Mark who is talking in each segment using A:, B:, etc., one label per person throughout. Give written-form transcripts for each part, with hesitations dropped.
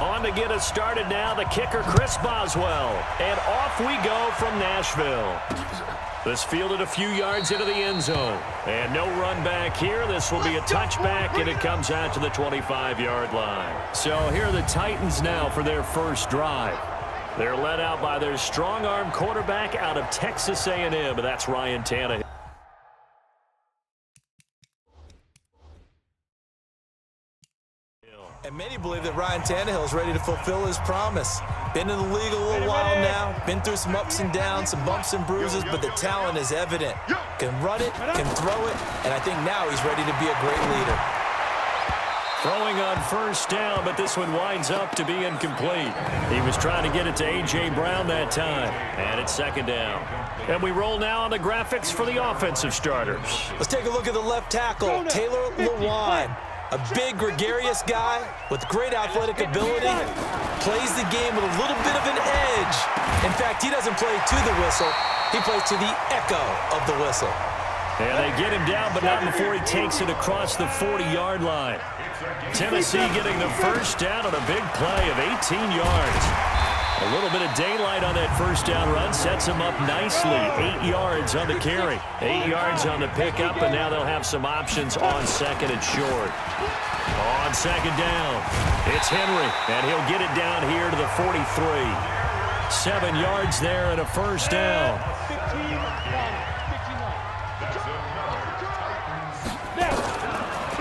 A: On to get us started now, the kicker, Chris Boswell. And off we go from Nashville. This fielded a few yards into the end zone. And no run back here. This will be a touchback, and it comes out to the 25-yard line. So here are the Titans now for their first drive. They're led out by their strong-arm quarterback out of Texas A&M. That's Ryan Tannehill.
B: And many believe that Ryan Tannehill is ready to fulfill his promise. Been in the league a little while now, been through some ups and downs, some bumps and bruises, but the talent is evident. Can run it, can throw it, and I think now he's ready to be a great leader.
A: Throwing on first down, but this one winds up to be incomplete. He was trying to get it to A.J. Brown that time, and it's second down. And we roll now on the graphics for the offensive starters.
B: Let's take a look at the left tackle, Taylor Lewan. A big, gregarious guy with great athletic ability, plays the game with a little bit of an edge. In fact, he doesn't play to the whistle. He plays to the echo of the whistle.
A: And they get him down, but not before he takes it across the 40-yard line. Tennessee getting the first down on a big play of 18 yards. A little bit of daylight on that first down run sets him up nicely. 8 yards on the carry, 8 yards on the pickup, and now they'll have some options on second and short. On second down, it's Henry, and he'll get it down here to the 43. 7 yards there and a first down.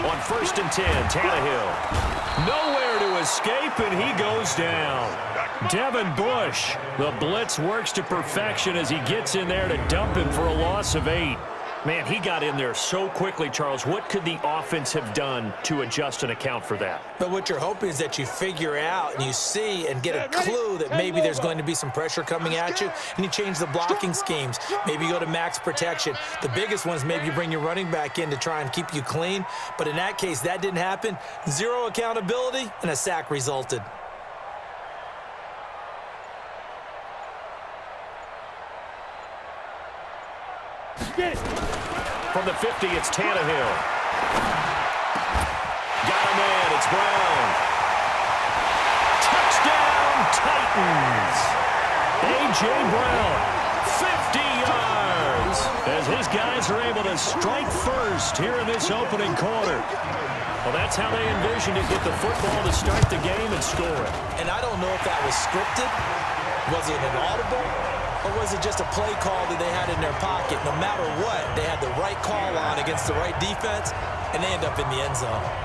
A: On first and 10, Tannehill. Nowhere to escape, and he goes down. Devin Bush, the blitz works to perfection as he gets in there to dump him for a loss of 8. Man, he got in there so quickly, Charles. What could the offense have done to adjust and account for that?
B: But what you're hoping is that you figure out and you see and get a clue that maybe there's going to be some pressure coming at you, and you change the blocking schemes. Maybe you go to max protection. The biggest one is maybe you bring your running back in to try and keep you clean. But in that case, that didn't happen. Zero accountability, and a sack resulted.
A: From the 50, it's Tannehill. Got a man, it's Brown. Touchdown, Titans. A.J. Brown, 50 yards. As his guys are able to strike first here in this opening quarter. Well, that's how they envisioned it, get the football to start the game and score it.
B: And I don't know if that was scripted. Was it an audible? Or was it just a play call that they had in their pocket? No matter what, they had the right call on against the right defense, and they end up in the end zone.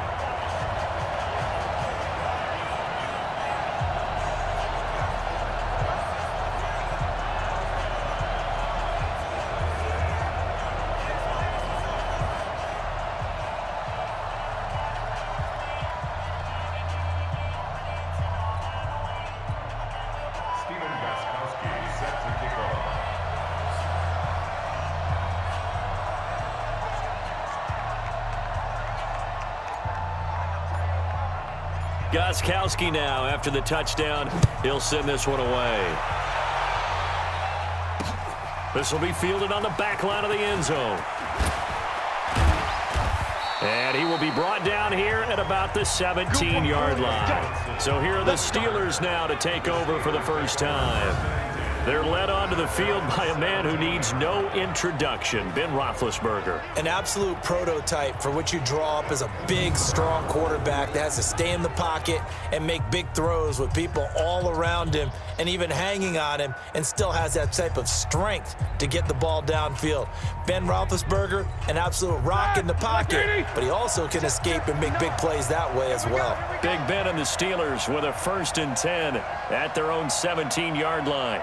A: Gostkowski now after the touchdown. He'll send this one away. This will be fielded on the back line of the end zone. And he will be brought down here at about the 17-yard line. So here are the Steelers now to take over for the first time. They're led onto the field by a man who needs no introduction, Ben Roethlisberger.
B: An absolute prototype for what you draw up as a big, strong quarterback that has to stay in the pocket and make big throws with people all around him and even hanging on him, and still has that type of strength to get the ball downfield. Ben Roethlisberger, an absolute rock in the pocket, but he also can escape and make big plays that way as well.
A: Big Ben and the Steelers with a first and 10 at their own 17-yard line.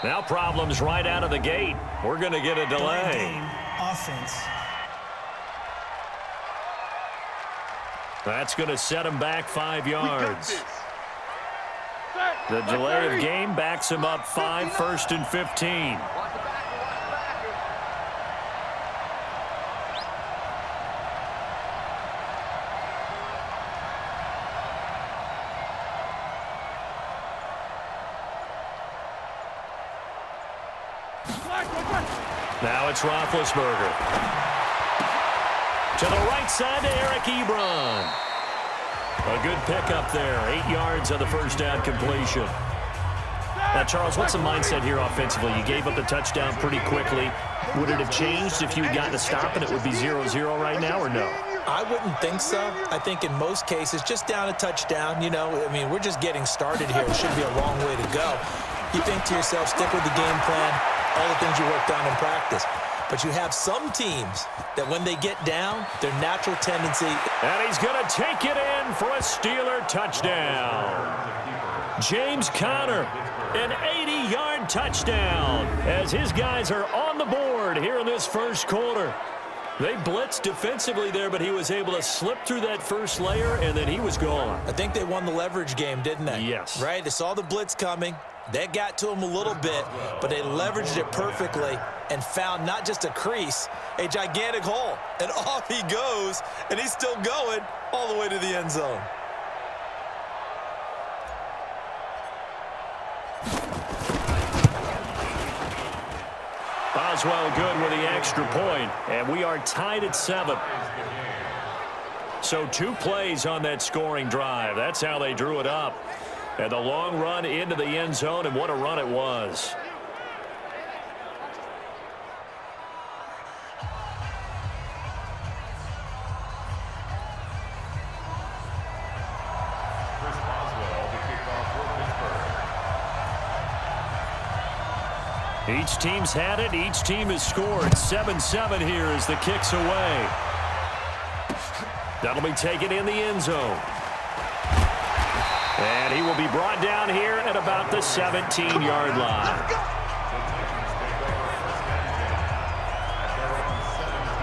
A: Now problems right out of the gate. We're going to get a delay.
C: Offense.
A: That's going to set him back 5 yards. The delay of game backs him up 5, first and 15. Now it's Roethlisberger. To the right side to Eric Ebron. A good pickup there. 8 yards on the first down completion. Now, Charles, what's the mindset here offensively? You gave up the touchdown pretty quickly. Would it have changed if you had gotten a stop and it would be 0-0 right now, or no?
B: I wouldn't think so. I think in most cases, just down a touchdown, you know, I mean, we're just getting started here. It should be a long way to go. You think to yourself, stick with the game plan, all the things you worked on in practice. But you have some teams that when they get down, their natural tendency.
A: And he's going to take it in for a Steeler touchdown. James Conner, an 80-yard touchdown as his guys are on the board here in this first quarter. They blitzed defensively there, but he was able to slip through that first layer, and then he was gone.
B: I think they won the leverage game, didn't they?
A: Yes.
B: Right? They saw the blitz coming. That got to him a little bit, but they leveraged it perfectly and found not just a crease, a gigantic hole. And off he goes, and he's still going all the way to the end zone.
A: Boswell good with the extra point, and we are tied at 7. So 2 plays on that scoring drive. That's how they drew it up. And the long run into the end zone, and what a run it was. Each team's had it. Each team has scored. 7-7 here as the kick's away. That'll be taken in the end zone. And he will be brought down here at about the 17-yard line.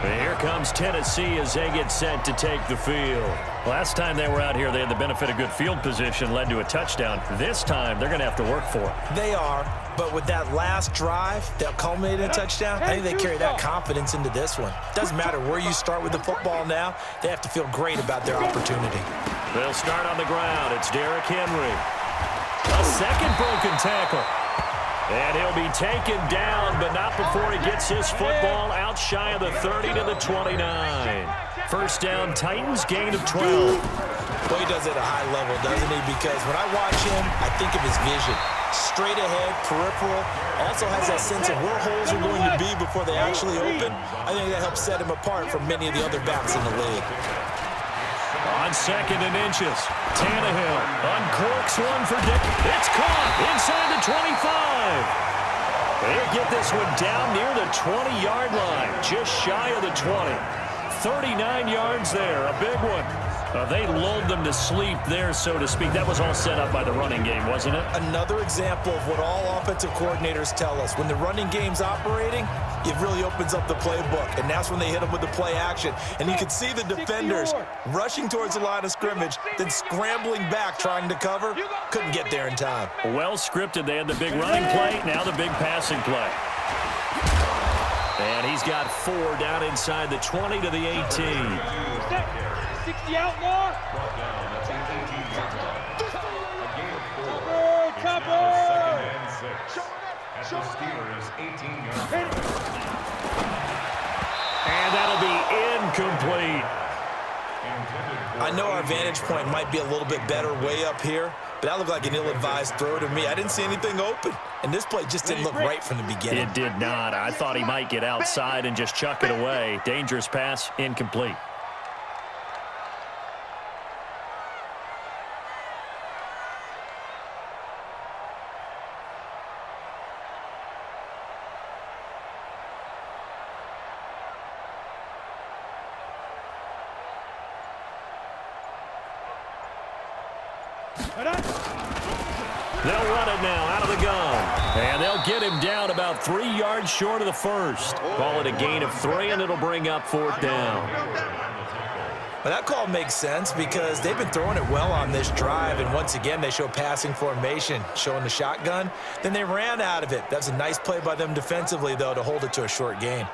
A: And here comes Tennessee as they get set to take the field. Last time they were out here, they had the benefit of good field position, led to a touchdown. This time, they're going to have to work for it.
B: They are, but with that last drive that culminated in a touchdown, I think they carry that confidence into this one. Doesn't matter where you start with the football now, they have to feel great about their opportunity.
A: They'll start on the ground. It's Derrick Henry. A second broken tackle. And he'll be taken down, but not before he gets his football out shy of the 30 to the 29. First down, Titans, gain of 12.
B: Well, he does it at a high level, doesn't he? Because when I watch him, I think of his vision. Straight ahead, peripheral, also has that sense of where holes are going to be before they actually open. I think that helps set him apart from many of the other backs in the league.
A: On 2nd and inches, Tannehill uncorks one for Dick. It's caught inside the 25. They'll get this one down near the 20-yard line, just shy of the 20. 39 yards there, a big one. They lulled them to sleep there, so to speak. That was all set up by the running game, wasn't it?
B: Another example of what all offensive coordinators tell us. When the running game's operating, it really opens up the playbook, and that's when they hit them with the play action. And you can see the defenders rushing towards the line of scrimmage, then scrambling back trying to cover. Couldn't get there in time.
A: Well scripted. They had the big running play, now the big passing play. And he's got 4 down inside the 20 to the 18.
C: 60 out more.
A: And that'll be incomplete.
B: I know our vantage point might be a little bit better way up here, but that looked like an ill-advised throw to me. I didn't see anything open, and this play just didn't look right from the beginning.
A: It did not. I thought he might get outside and just chuck it away. Dangerous pass, incomplete. They'll run it now out of the gun. And they'll get him down about 3 yards short of the first. Call it a gain of 3, and it'll bring up 4th down.
B: Well, that call makes sense because they've been throwing it well on this drive, and once again they show passing formation, showing the shotgun. Then they ran out of it. That was a nice play by them defensively, though, to hold it to a short gain.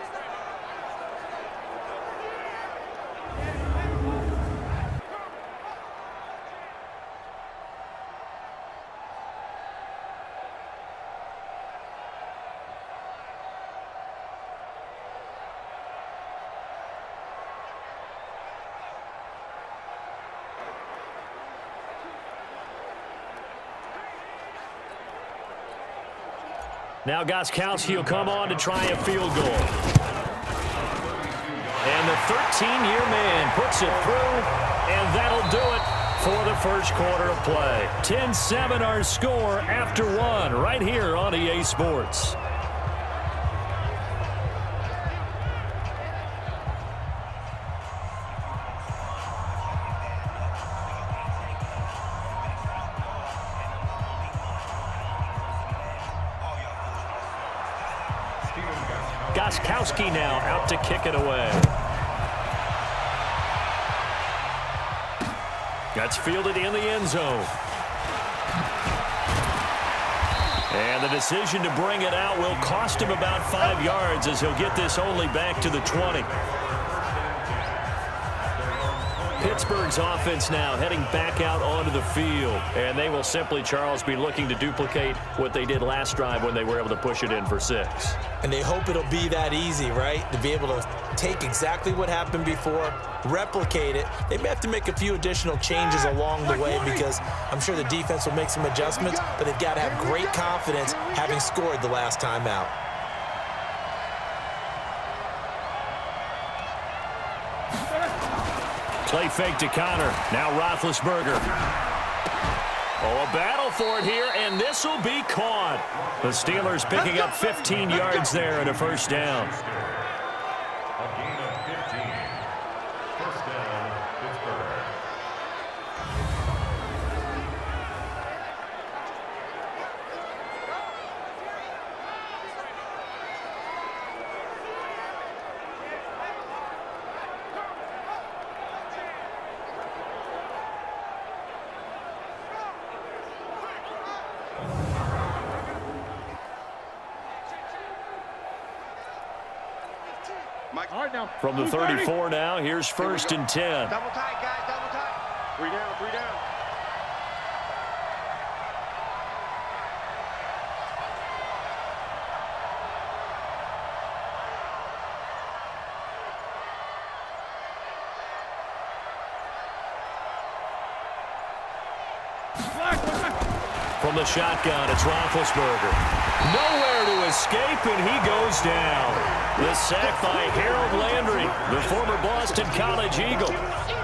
A: Now Gostkowski will come on to try a field goal. And the 13-year man puts it through, and that'll do it for the first quarter of play. 10-7 our score after one right here on EA Sports. Gostkowski now out to kick it away. That's fielded in the end zone. And the decision to bring it out will cost him about 5 yards as he'll get this only back to the 20. Pittsburgh's offense now heading back out onto the field. And they will simply, Charles, be looking to duplicate what they did last drive when they were able to push it in for 6.
B: And they hope it'll be that easy, right? To be able to take exactly what happened before, replicate it. They may have to make a few additional changes along the way because I'm sure the defense will make some adjustments, but they've got to have great confidence having scored the last time out.
A: Play fake to Connor. Now Roethlisberger. Oh, a battle for it here, and this will be caught. The Steelers picking up 15 yards there and a first down.
C: A gain of 15. First down, Pittsburgh.
A: From the 34 now, here's first and 10.
D: Double tight, guys, double tight. 3 down, 3 down.
A: From the shotgun, it's Roethlisberger. Nowhere to escape, and he goes down. The sack by Harold Landry, the former Boston College Eagle.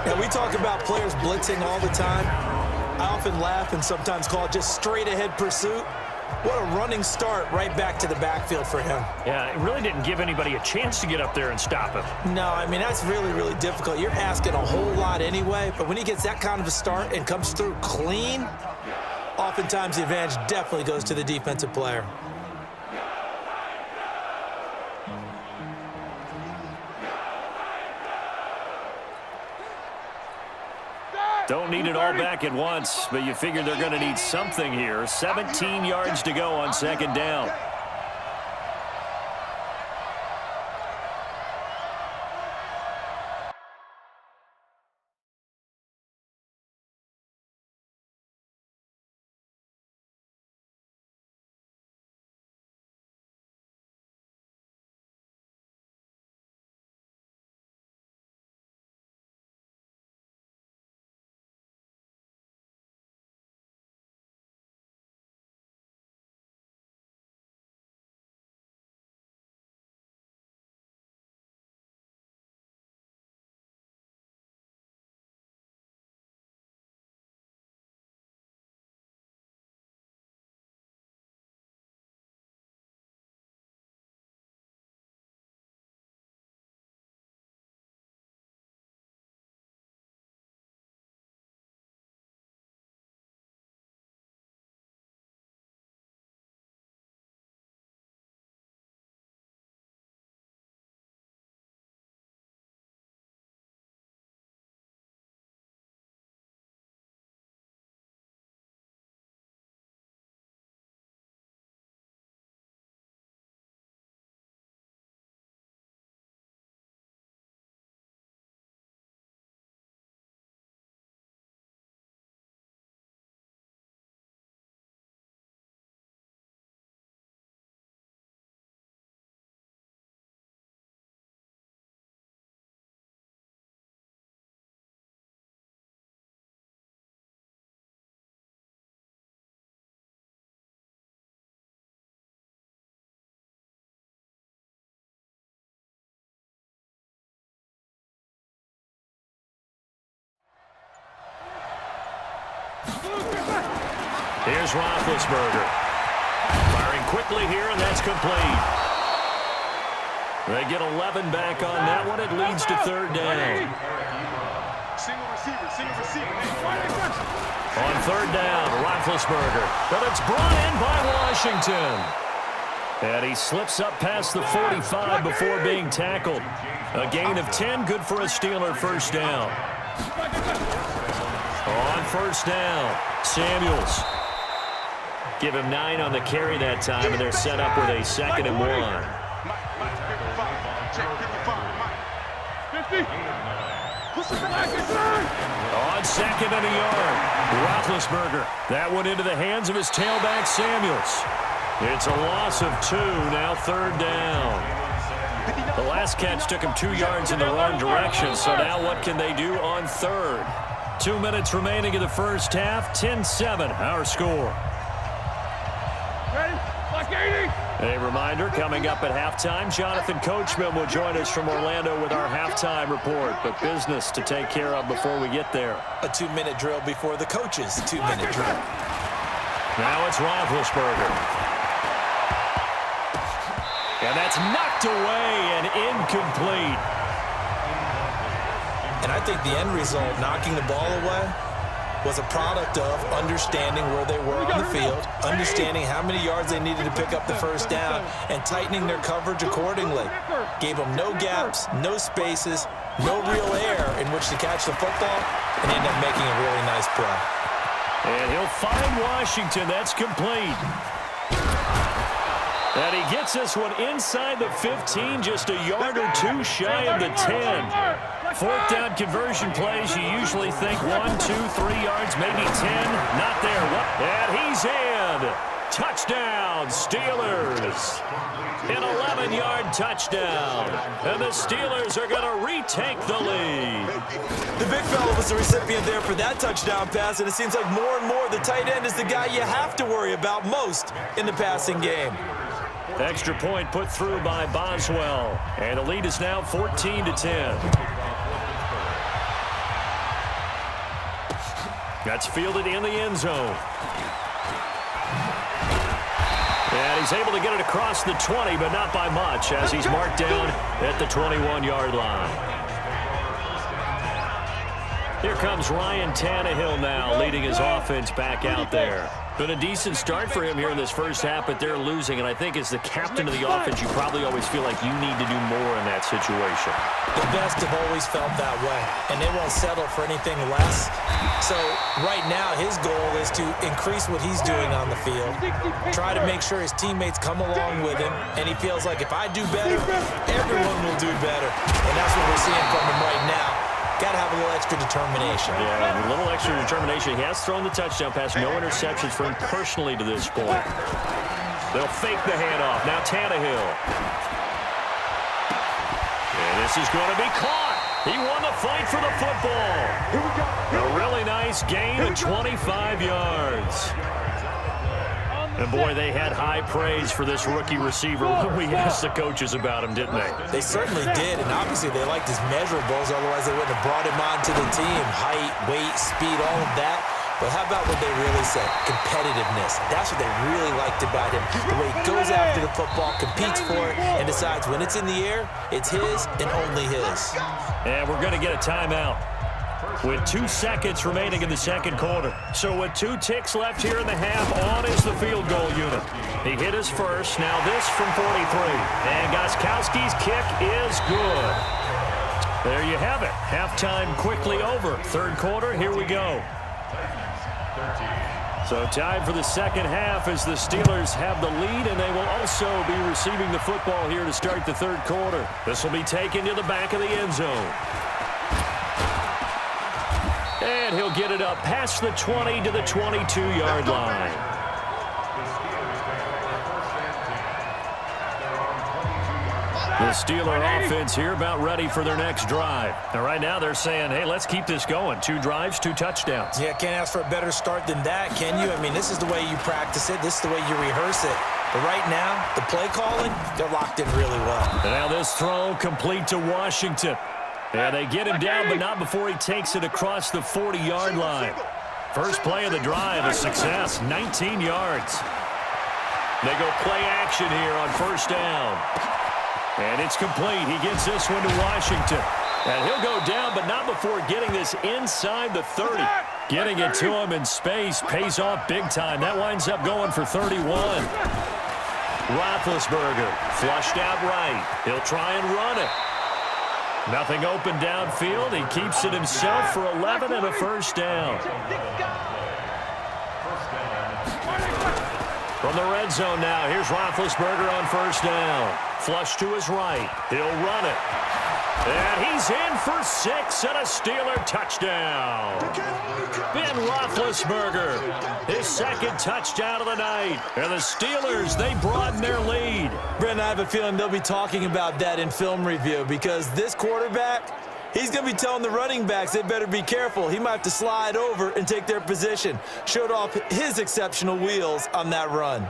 B: Now, we talk about players blitzing all the time. I often laugh and sometimes call it just straight-ahead pursuit. What a running start right back to the backfield for him.
A: Yeah, it really didn't give anybody a chance to get up there and stop him.
B: No, I mean, that's really, really difficult. You're asking a whole lot anyway, but when he gets that kind of a start and comes through clean, oftentimes the advantage definitely goes to the defensive player.
A: Don't need it all back at once, but you figure they're going to need something here. 17 yards to go on second down. Here's Roethlisberger. Firing quickly here, and that's complete. They get 11 back on that one. It leads to third down.
D: Single receiver.
A: On third down, Roethlisberger. But it's brought in by Washington. And he slips up past the 45 before being tackled. A gain of 10, good for a Steeler first down. On first down, Samuels. Give him 9 on the carry that time, and they're set up with a 2nd and 1. On 2nd and a yard, Roethlisberger. That one into the hands of his tailback, Samuels. It's a loss of 2, now third down. The last catch took him 2 yards in the wrong direction, so now what can they do on third? 2 minutes remaining in the first half, 10-7, our score. A reminder, coming up at halftime, Jonathan Coachman will join us from Orlando with our halftime report, but business to take care of before we get there.
B: A 2-minute drill before the coach's 2-minute drill.
A: Now it's Roethlisberger. And that's knocked away and incomplete.
B: And I think the end result, knocking the ball away, was a product of understanding where they were on the field, understanding how many yards they needed to pick up the first down, and tightening their coverage accordingly. Gave them no gaps, no spaces, no real air in which to catch the football, and ended up making a really nice play.
A: And he'll find Washington. That's complete. And he gets this one inside the 15, just a yard or 2 shy of the 10. Fourth down conversion plays, you usually think 1, 2, 3 yards, maybe 10. Not there. And he's in. Touchdown, Steelers. An 11-yard touchdown. And the Steelers are going to retake the lead.
B: The big fella was the recipient there for that touchdown pass, and it seems like more and more the tight end is the guy you have to worry about most in the passing game.
A: Extra point put through by Boswell. And the lead is now 14-10. That's fielded in the end zone. And he's able to get it across the 20, but not by much, as he's marked down at the 21-yard line. Here comes Ryan Tannehill now, leading his offense back out there. Been a decent start for him here in this first half, but they're losing. And I think as the captain of the offense, you probably always feel like you need to do more in that situation.
B: The best have always felt that way, and they won't settle for anything less. So right now, his goal is to increase what he's doing on the field, try to make sure his teammates come along with him, and he feels like if I do better, everyone will do better. And that's what we're seeing from him right now. Got to have a little extra determination.
A: Yeah, a little extra determination. He has thrown the touchdown pass. No interceptions for him personally to this point. They'll fake the handoff. Now Tannehill. And this is going to be caught. He won the fight for the football. A really nice gain of 25 yards. And, boy, they had high praise for this rookie receiver when we asked the coaches about him, didn't they?
B: They certainly did, and obviously they liked his measurables. Otherwise, they wouldn't have brought him onto the team. Height, weight, speed, all of that. But how about what they really said? Competitiveness. That's what they really liked about him. The way he goes after the football, competes for it, and decides when it's in the air, it's his and only his.
A: And we're going to get a timeout with 2 seconds remaining in the second quarter. So with 2 ticks left here in the half, on is the field goal unit. He hit his first. Now this from 43. And Gostkowski's kick is good. There you have it. Halftime quickly over. Third quarter, here we go. So time for the second half as the Steelers have the lead, and they will also be receiving the football here to start the third quarter. This will be taken to the back of the end zone. And he'll get it up past the 20 to the 22-yard line. The Steeler offense here about ready for their next drive. And right now they're saying, hey, let's keep this going. 2 drives, 2 touchdowns.
B: Yeah, can't ask for a better start than that, can you? I mean, this is the way you practice it. This is the way you rehearse it. But right now, the play calling, they're locked in really well.
A: And now this throw complete to Washington. And they get him down, but not before he takes it across the 40-yard line. First play of the drive, a success, 19 yards. They go play action here on first down. And it's complete. He gets this one to Washington. And he'll go down, but not before getting this inside the 30. Getting it to him in space pays off big time. That winds up going for 31. Roethlisberger flushed out right. He'll try and run it. Nothing open downfield. He keeps it himself for 11 and a first down. From the red zone now, here's Roethlisberger on first down. Flush to his right. He'll run it. And he's in for 6 and a Steeler touchdown. Ben Roethlisberger, his second touchdown of the night. And the Steelers, they broaden their lead.
B: Brent, I have a feeling they'll be talking about that in film review because this quarterback, he's going to be telling the running backs they better be careful. He might have to slide over and take their position. Showed off his exceptional wheels on that run.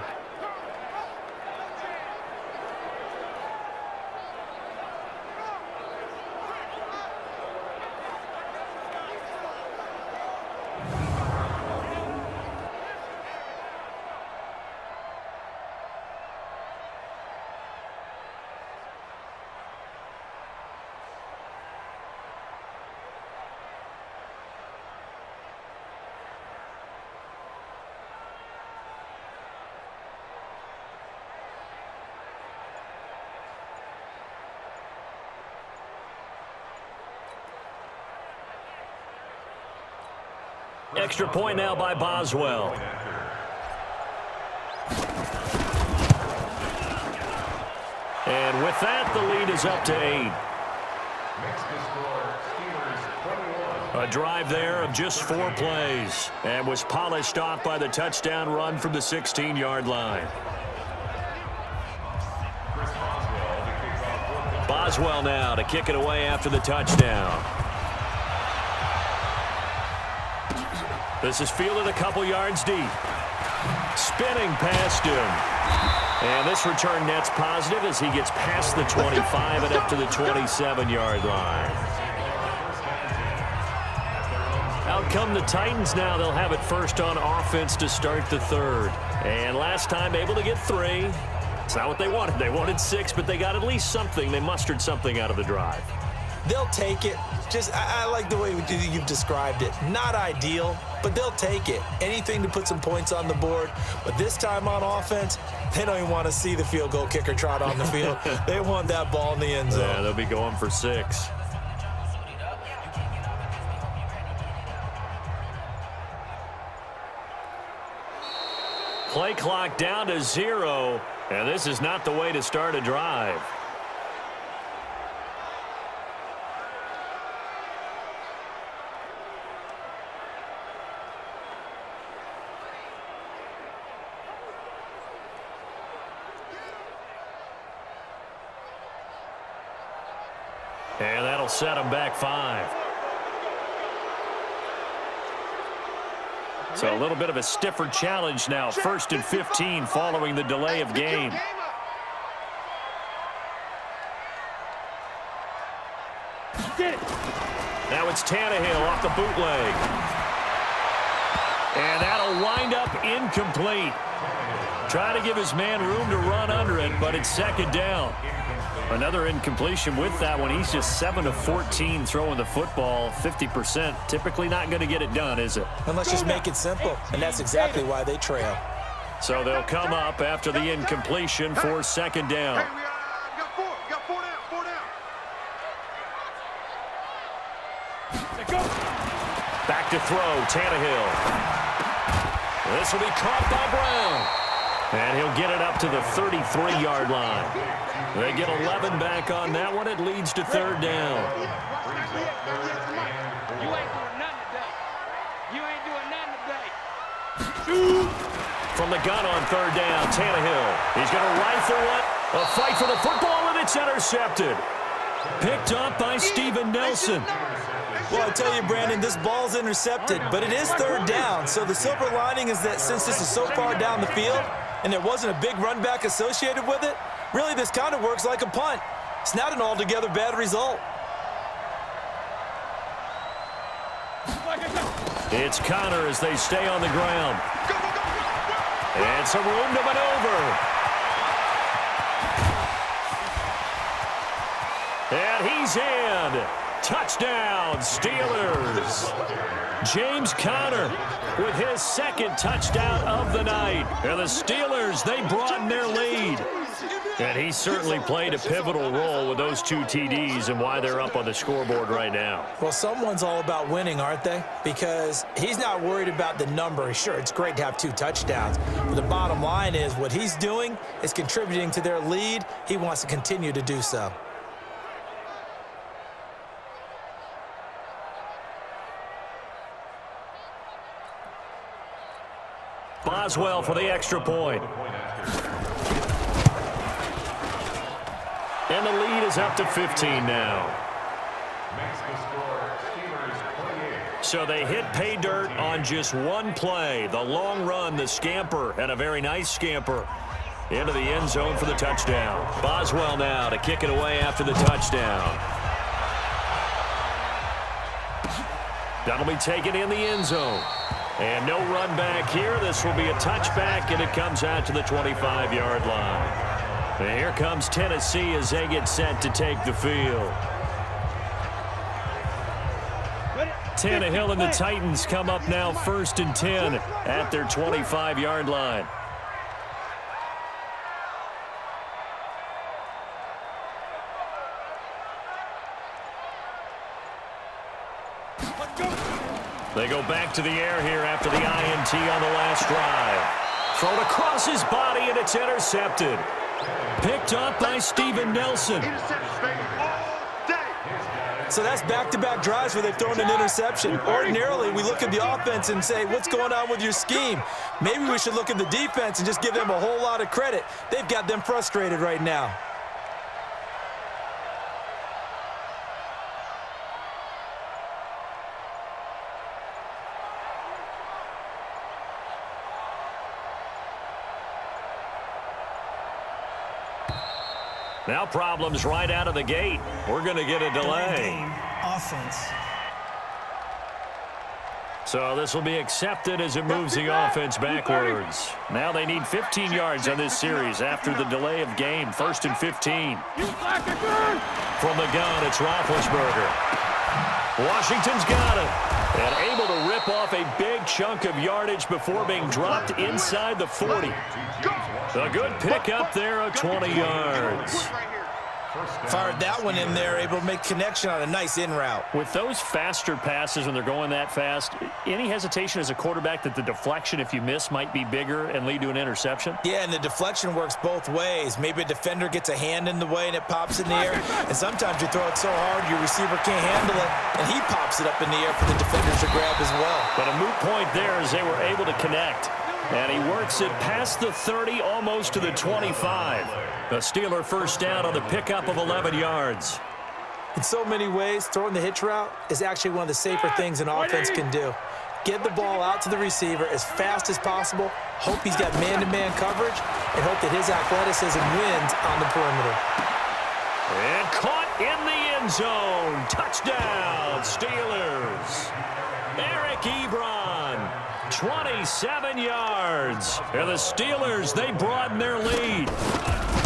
A: Extra point now by Boswell. And with that, the lead is up to 8. A drive there of just 4 plays and was polished off by the touchdown run from the 16-yard line. Boswell now to kick it away after the touchdown. This is fielded a couple yards deep. Spinning past him. And this return net's positive as he gets past the 25 and up to the 27-yard line. Out come the Titans now. They'll have it first on offense to start the third. And last time able to get 3. It's not what they wanted. They wanted 6, but they got at least something. They mustered something out of the drive.
B: They'll take it. I like the way you've described it. Not ideal, but they'll take it. Anything to put some points on the board. But this time on offense, they don't even want to see the field goal kicker trot on the field. They want that ball in the end zone.
A: Yeah, they'll be going for 6. Play clock down to 0, and this is not the way to start a drive. And that'll set him back 5. So a little bit of a stiffer challenge now. 1st and 15 following the delay of game. Now it's Tannehill off the bootleg. And that'll wind up incomplete. Trying to give his man room to run under it, but it's 2nd down. Another incompletion with that one. He's just 7 of 14 throwing the football, 50%. Typically not going to get it done, is it?
B: And let's just make it simple, and that's exactly why they trail.
A: So they'll come up after the incompletion for 2nd down.
D: Hey, we got 4. We got 4 down. 4 down.
A: Back to throw, Tannehill. This will be caught by Brown. And he'll get it up to the 33-yard line. They get 11 back on that one. It leads to 3rd down.
E: You ain't doing nothing today. You ain't doing nothing today.
A: From the gun on 3rd down, Tannehill. He's going to rifle one. A fight for the football, and it's intercepted. Picked up by Steven Nelson.
B: Well, I tell you, Brandon, this ball's intercepted, but it is 3rd down. So the silver lining is that since this is so far down the field and there wasn't a big run back associated with it, really this kind of works like a punt. It's not an altogether bad result.
A: It's Connor as they stay on the ground. And some room to maneuver. And he's in. Touchdown, Steelers. James Conner with his second touchdown of the night. And the Steelers, they broaden their lead. And he certainly played a pivotal role with those 2 TDs and why they're up on the scoreboard right now.
B: Well, someone's all about winning, aren't they? Because he's not worried about the number. Sure, it's great to have 2 touchdowns. But the bottom line is what he's doing is contributing to their lead. He wants to continue to do so.
A: Boswell for the extra point. And the lead is up to 15 now.
C: Makes the score Steelers 28.
A: So they hit pay dirt on just one play. The long run, the scamper, and a very nice scamper into the end zone for the touchdown. Boswell now to kick it away after the touchdown. That'll be taken in the end zone. And no run back here. This will be a touchback, and it comes out to the 25-yard line. And here comes Tennessee as they get set to take the field. Tannehill and the Titans come up now 1st and 10 at their 25-yard line. They go back to the air here after the INT on the last drive. Thrown across his body, and it's intercepted. Picked up by Steven Nelson.
B: So that's back-to-back drives where they've thrown an interception. Ordinarily, we look at the offense and say, what's going on with your scheme? Maybe we should look at the defense and just give them a whole lot of credit. They've got them frustrated right now.
A: Now problems right out of the gate. We're going to get a delay.
F: Offense.
A: So this will be accepted as it moves the offense backwards. Now they need 15 yards on this series after the delay of game. 1st and 15. From the gun, it's Roethlisberger. Washington's got it. And able to rip off a big chunk of yardage before being dropped inside the 40. A good pick up there of 20 yards.
B: Fired that one in there, able to make connection on a nice in route.
A: With those faster passes when they're going that fast, any hesitation as a quarterback that the deflection, if you miss, might be bigger and lead to an interception?
B: Yeah, and the deflection works both ways. Maybe a defender gets a hand in the way and it pops in the air. And sometimes you throw it so hard your receiver can't handle it, and he pops it up in the air for the defenders to grab as well.
A: But a moot point there as they were able to connect. And he works it past the 30, almost to the 25. The Steeler first down on the pickup of 11 yards.
B: In so many ways, throwing the hitch route is actually one of the safer things an offense can do. Get the ball out to the receiver as fast as possible, hope he's got man-to-man coverage, and hope that his athleticism wins on the perimeter.
A: And caught in the end zone. Touchdown, Steelers. Eric Ebron, 27 yards. And the Steelers, they broaden their lead.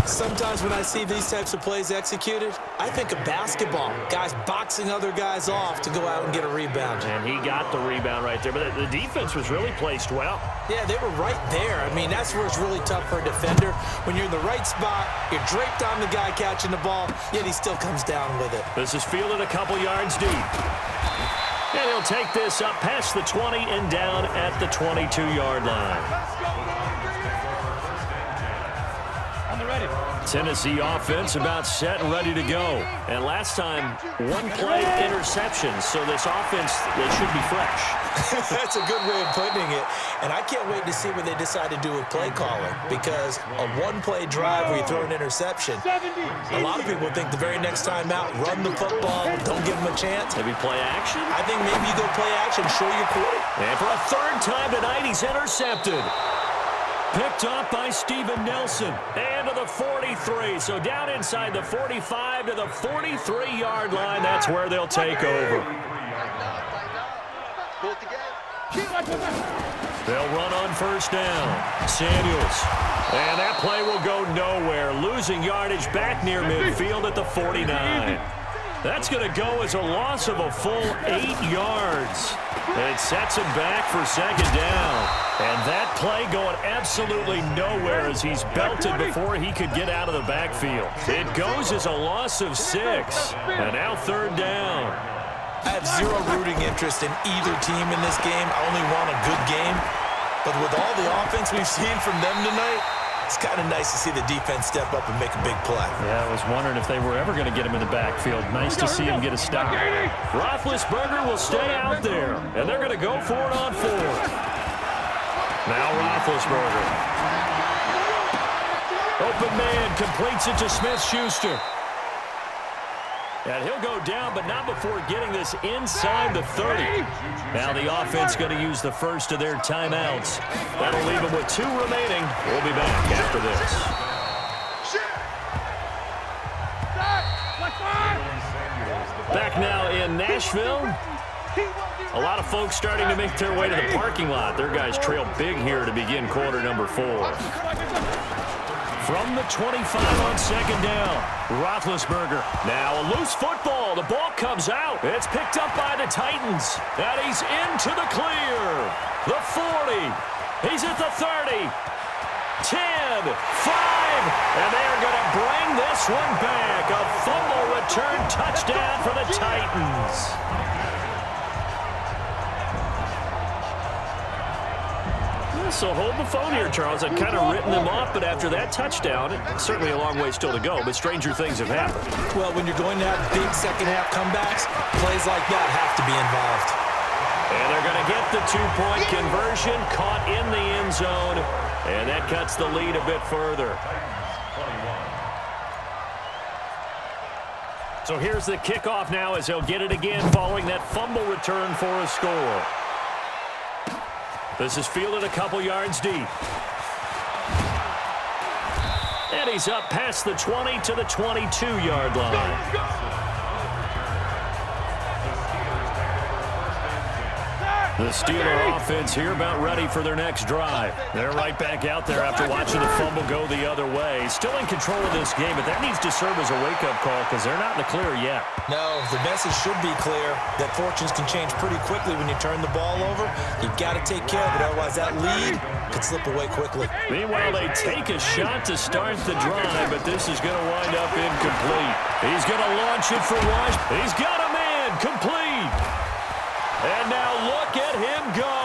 B: Sometimes when I see these types of plays executed, I think of basketball. Guys boxing other guys off to go out and get a rebound.
A: And he got the rebound right there. But the defense was really placed well.
B: Yeah, they were right there. I mean, that's where it's really tough for a defender. When you're in the right spot, you're draped on the guy catching the ball, yet he still comes down with it.
A: This is fielded a couple yards deep. And he'll take this up past the 20 and down at the 22-yard line. Tennessee offense about set and ready to go. And last time, one play interception, so this offense, they should be fresh.
B: That's a good way of putting it. And I can't wait to see what they decide to do with play calling, because a one-play drive where you throw an interception, a lot of people think the very next time out, run the football, don't give them a chance.
A: Maybe play action?
B: I think maybe you go play action, show your quarter.
A: And for a third time tonight, he's intercepted. Picked off by Steven Nelson. And to the 43. So down inside the 45 to the 43-yard line. That's where they'll take over. They'll run on first down. Samuels. And that play will go nowhere. Losing yardage back near midfield at the 49. That's going to go as a loss of a full 8 yards. It sets him back for second down. And that play going absolutely nowhere as he's belted before he could get out of the backfield. It goes as a loss of 6. And now third down.
B: I have zero rooting interest in either team in this game. I only want a good game. But with all the offense we've seen from them tonight, it's kind of nice to see the defense step up and make a big play.
A: Yeah, I was wondering if they were ever going to get him in the backfield. Nice to see him get a stop. Roethlisberger will stay out there, and they're going to go for it on fourth. Now Roethlisberger. Open man completes it to Smith-Schuster. And he'll go down, but not before getting this inside the 30. Now the offense going to use the first of their timeouts. That'll leave them with 2 remaining. We'll be back after this. Back now in Nashville. A lot of folks starting to make their way to the parking lot. Their guys trail big here to begin quarter number 4. From the 25 on second down, Roethlisberger. Now a loose football. The ball comes out. It's picked up by the Titans. And he's into the clear. The 40. He's at the 30. 10, 5. And they're going to bring this one back. A fumble return touchdown for the Titans. So hold the phone here, Charles. I'd kind of written them off, but after that touchdown, it's certainly a long way still to go, but stranger things have happened.
B: Well, when you're going to have big second-half comebacks, plays like that have to be involved.
A: And they're going to get the 2-point conversion, caught in the end zone, and that cuts the lead a bit further. So here's the kickoff now as they'll get it again following that fumble return for a score. This is fielded a couple yards deep. And he's up past the 20 to the 22-yard line. The Steeler offense here about ready for their next drive. They're right back out there after watching the fumble go the other way. Still in control of this game, but that needs to serve as a wake-up call because they're not in the clear yet.
B: No, the message should be clear that fortunes can change pretty quickly when you turn the ball over. You've got to take care of it, otherwise that lead could slip away quickly.
A: Meanwhile, they take a shot to start the drive, but this is going to wind up incomplete. He's going to launch it for Wash. He's got a man complete. And now look at him go.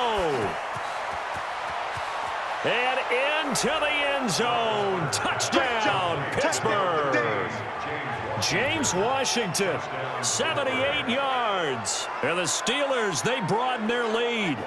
A: And into the end zone. Touchdown, Pittsburgh. James Washington, 78 yards. And the Steelers, they broaden their lead.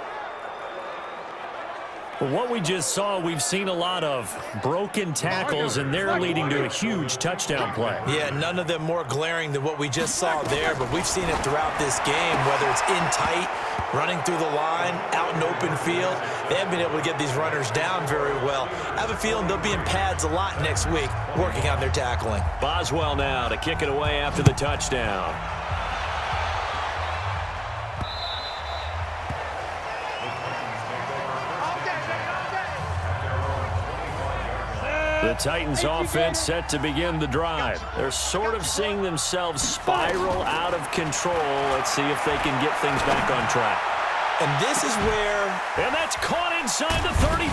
A: Well, what we just saw, we've seen a lot of broken tackles, and they're leading to a huge touchdown play.
B: Yeah, none of them more glaring than what we just saw there, but we've seen it throughout this game, whether it's in tight, running through the line, out in open field. They haven't been able to get these runners down very well. I have a feeling they'll be in pads a lot next week, working on their tackling.
A: Boswell now to kick it away after the touchdown. The Titans offense set to begin the drive. They're sort of seeing themselves spiral out of control. Let's see if they can get things back on track.
B: And this is where...
A: And that's caught inside the 35.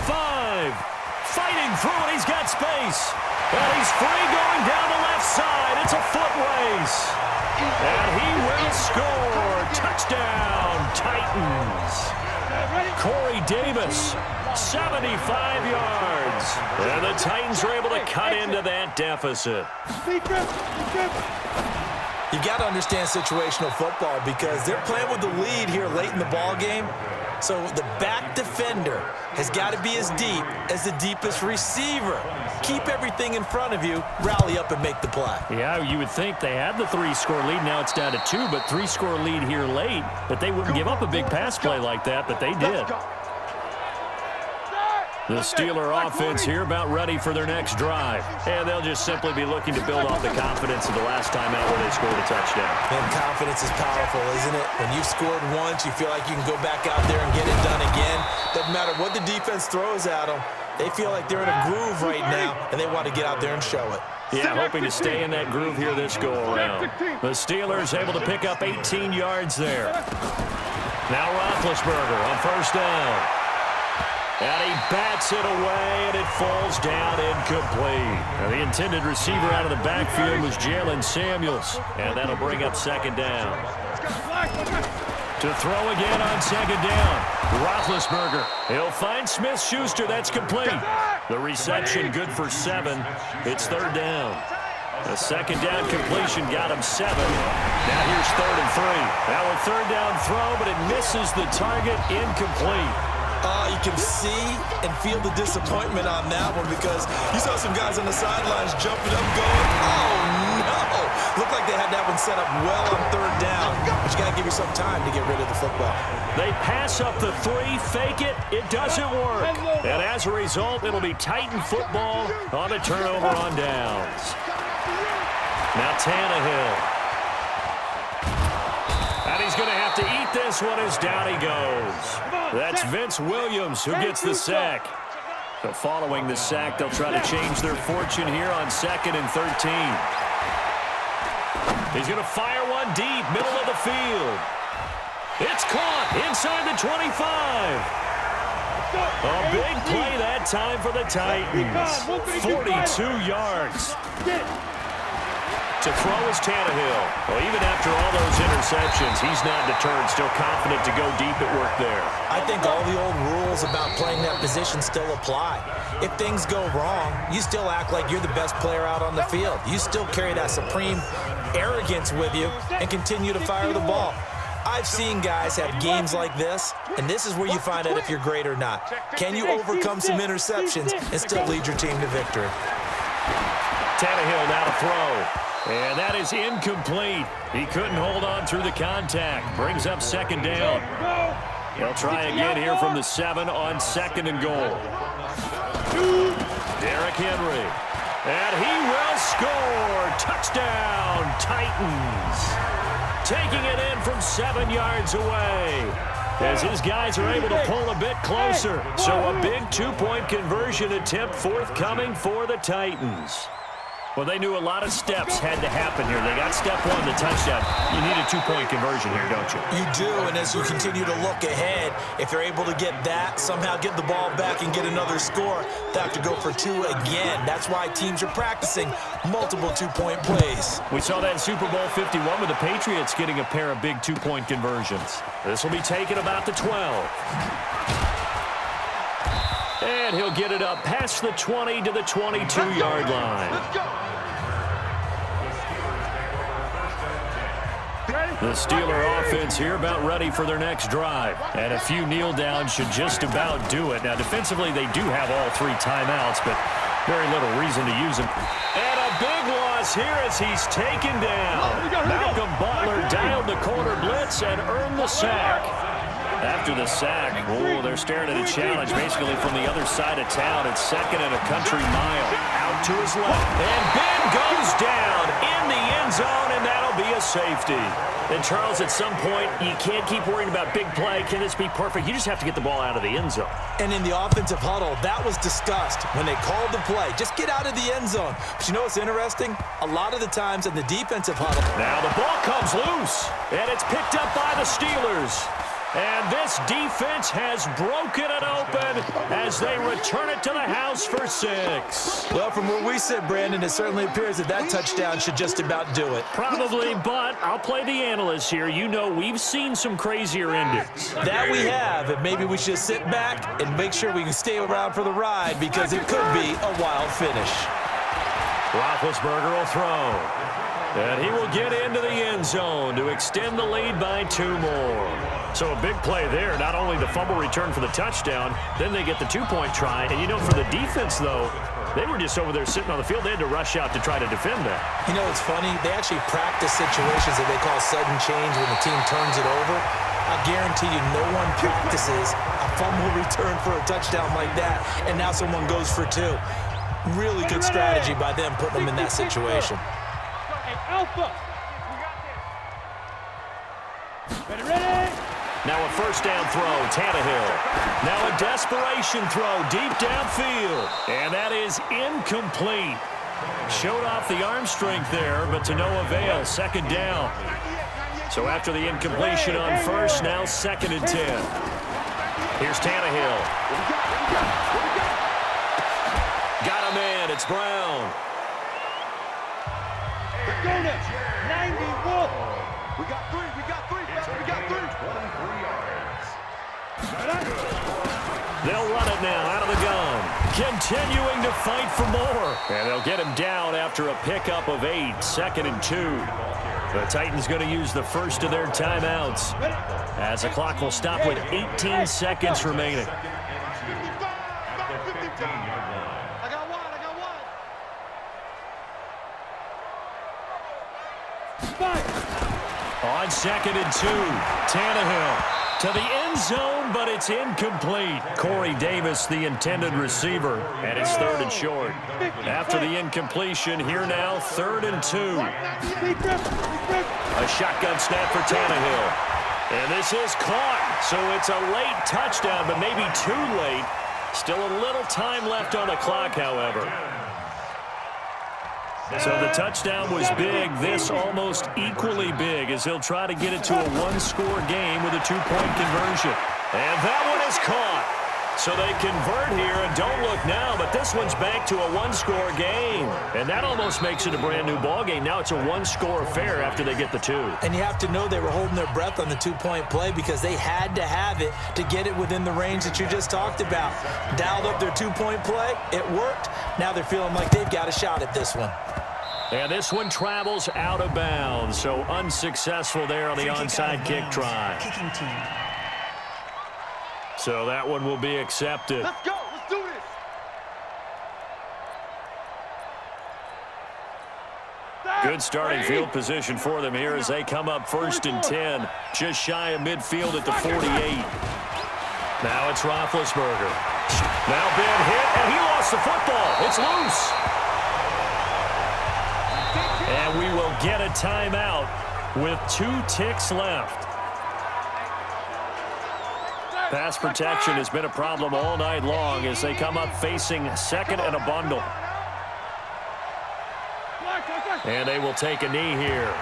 A: Fighting through it, he's got space. And he's free going down the left side. It's a foot race. And he will score. Touchdown, Titans. Corey Davis, 75 yards. And the Titans are able to cut into that deficit.
B: You've got to understand situational football because they're playing with the lead here late in the ball game. So the back defender has got to be as deep as the deepest receiver. Keep everything in front of you, rally up and make the play.
A: Yeah, you would think they had the 3-score lead. Now it's down to 2, but 3-score lead here late. That they wouldn't give up a big pass play like that, but they did. The Steeler offense here about ready for their next drive. And they'll just simply be looking to build off the confidence of the last time out where they scored a touchdown.
B: And confidence is powerful, isn't it? When you've scored once, you feel like you can go back out there and get it done again. Doesn't matter what the defense throws at them. They feel like they're in a groove right now, and they want to get out there and show it.
A: Yeah, hoping to stay in that groove here this go-around. The Steelers able to pick up 18 yards there. Now Roethlisberger on first down. And he bats it away, and it falls down incomplete. Now, the intended receiver out of the backfield was Jalen Samuels, and that'll bring up second down. To throw again on second down, Roethlisberger. He'll find Smith-Schuster. That's complete. The reception good for 7. It's third down. The second down completion got him 7. Now here's 3rd and 3. Now a third down throw, but it misses the target, incomplete.
B: You can see and feel the disappointment on that one because you saw some guys on the sidelines jumping up going, oh, no. Looked like they had that one set up well on third down, but you got to give yourself time to get rid of the football.
A: They pass up the 3, fake it, it doesn't work. And as a result, it'll be Titan football on the turnover on downs. Now Tannehill. And he's going to have to eat this one as down he goes. That's Vince Williams who gets the sack. So following the sack, they'll try to change their fortune here on 2nd and 13. He's going to fire one deep, middle of the field. It's caught inside the 25. A big play that time for the Titans. 42 yards. To throw is Tannehill. Well, even after all those interceptions, he's not deterred, still confident to go deep at work there.
B: I think all the old rules about playing that position still apply. If things go wrong, you still act like you're the best player out on the field. You still carry that supreme arrogance with you and continue to fire the ball. I've seen guys have games like this, and this is where you find out if you're great or not. Can you overcome some interceptions and still lead your team to victory?
A: Tannehill now to throw. And that is incomplete. He couldn't hold on through the contact. Brings up second down. He'll try again here from the 7 on 2nd and goal. Derrick Henry. And he will score. Touchdown, Titans. Taking it in from 7 yards away. As his guys are able to pull a bit closer. So a big 2-point conversion attempt forthcoming for the Titans. Well, they knew a lot of steps had to happen here. They got step 1, the touchdown. You need a 2-point conversion here, don't you?
B: You do, and as you continue to look ahead, if they're able to get that, somehow get the ball back and get another score, they have to go for 2 again. That's why teams are practicing multiple 2-point plays.
A: We saw that in Super Bowl 51 with the Patriots getting a pair of big 2-point conversions. This will be taken about the 12. And he'll get it up past the 20 to the 22-yard line. The Steeler offense here about ready for their next drive. And a few kneel downs should just about do it. Now, defensively, they do have all 3 timeouts, but very little reason to use them. And a big loss here as he's taken down. Malcolm Butler dialed the corner blitz and earned the sack. After the sack, they're staring at a challenge basically from the other side of town. It's 2nd and a country mile. Out to his left. And Ben goes down in the end zone, and that'll be a safety. And, Charles, at some point, you can't keep worrying about big play. Can this be perfect? You just have to get the ball out of the end zone.
B: And in the offensive huddle, that was discussed when they called the play. Just get out of the end zone. But you know what's interesting? A lot of the times in the defensive huddle.
A: Now the ball comes loose, and it's picked up by the Steelers. And this defense has broken it open as they return it to the house for 6.
B: Well, from where we sit, Brandon, it certainly appears that touchdown should just about do it.
A: Probably, but I'll play the analyst here. You know we've seen some crazier endings.
B: That we have, and maybe we should sit back and make sure we can stay around for the ride because it could be a wild finish.
A: Roethlisberger will throw. And he will get into the end zone to extend the lead by 2 more. So a big play there. Not only the fumble return for the touchdown, then they get the 2-point try. And, you know, for the defense, though, they were just over there sitting on the field. They had to rush out to try to defend that.
B: You know, it's funny. They actually practice situations that they call sudden change when the team turns it over. I guarantee you no one practices a fumble return for a touchdown like that, and now someone goes for 2. Really good strategy by them putting them in that situation.
D: Hey, Alpha. Ready?
A: Now a first down throw, Tannehill. Now a desperation throw deep downfield. And that is incomplete. Showed off the arm strength there, but to no avail. Second down. So after the incompletion on first, now 2nd and 10. Here's Tannehill. Got him in. It's Brown.
D: Let's go now. 91.
C: We got 3. We got 3. We got 3. 23 yards.
A: They'll run it now out of the gun. Continuing to fight for more. And they'll get him down after a pickup of 8. 2nd and 2. The Titans going to use the first of their timeouts as the clock will stop with 18 seconds remaining.
D: I got one.
A: On 2nd and 2, Tannehill to the end zone, but it's incomplete. Corey Davis, the intended receiver, and it's 3rd and short. After the incompletion, here now, 3rd and 2. A shotgun snap for Tannehill. And this is caught, so it's a late touchdown, but maybe too late. Still a little time left on the clock, however. So the touchdown was big. This almost equally big as he'll try to get it to a one-score game with a two-point conversion. And that one is caught. So they convert here, and don't look now, but this one's back to a one-score game. And that almost makes it a brand-new ball game. Now it's a one-score affair after they get the 2.
B: And you have to know they were holding their breath on the two-point play because they had to have it to get it within the range that you just talked about. Dialed up their two-point play. It worked. Now they're feeling like they've got a shot at this one.
A: And this one travels out of bounds, so unsuccessful there on the onside kick try.
F: Kicking team.
A: So that one will be accepted.
D: Let's go. Let's do this.
A: Good starting field position for them here as they come up 1st and 10, just shy of midfield at the 48. Now it's Roethlisberger. Now been hit, and he lost the football. It's loose. And we will get a timeout with 2 ticks left. Pass protection has been a problem all night long as they come up facing 2nd and a bundle. And they will take a knee here.